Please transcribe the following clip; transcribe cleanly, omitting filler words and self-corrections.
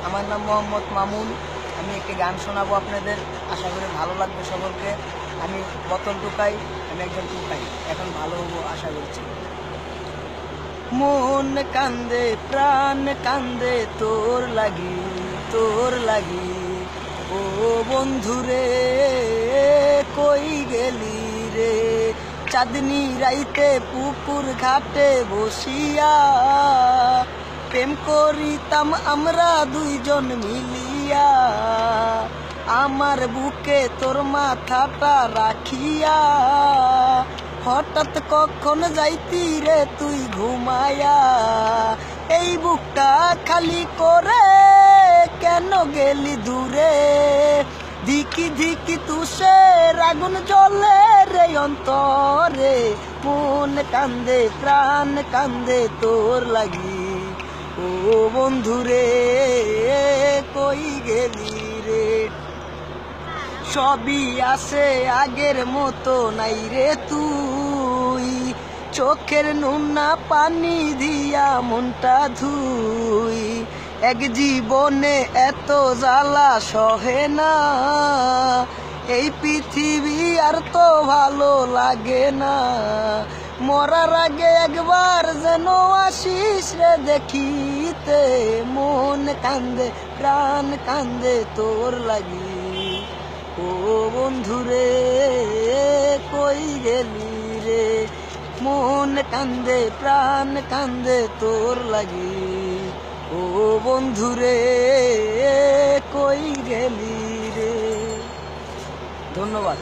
আমার নাম মোহাম্মদ মামুন। আমি একটি গান শোনাবো আপনাদের, আশা করি ভালো লাগবে সকলকে। আমি বোতল টুকাই, আমি একজন টুকাই, এখন ভালো হবো আশা করছি। মন কান্দে প্রাণ কান্দে তোর লাগি, তোর লাগি। ও বন্ধুরে কই গেলি রে, চাঁদনি রাইতে পুকুর ঘাটে বসিয়া প্রেম করিতাম আমরা দুইজন মিলিয়া। আমার বুকে তোর মাথাটা রাখিয়া হঠাৎ কখন যাইতি রে তুই ঘুমায়া। এই বুকটা খালি করে কেন গেলি দূরে, ধিকি ধিকি তুষের আগুন জ্বলে রে অন্তরে। মন কান্দে প্রাণ কান্দে তোর লাগি, ও বন্ধুরে কই গেলি রে। সবই আছে আগের মতো নাই রে তুই, চোখের নুনা পানি দিয়া মনটা ধুই। এক জীবনে এত জ্বালা সহে না, এই পৃথিবী আর তো ভালো লাগে না। মরার আগে একবার যেন আসিস রে দেখিতে, মন কান্দে প্রাণ কান্দে তোর লাগি, ও বন্ধুরে কই গেলি রে। মন কান্দে প্রাণ কান্দে তোর লাগি, ও বন্ধুরে কই গেলি রে। ধন্যবাদ।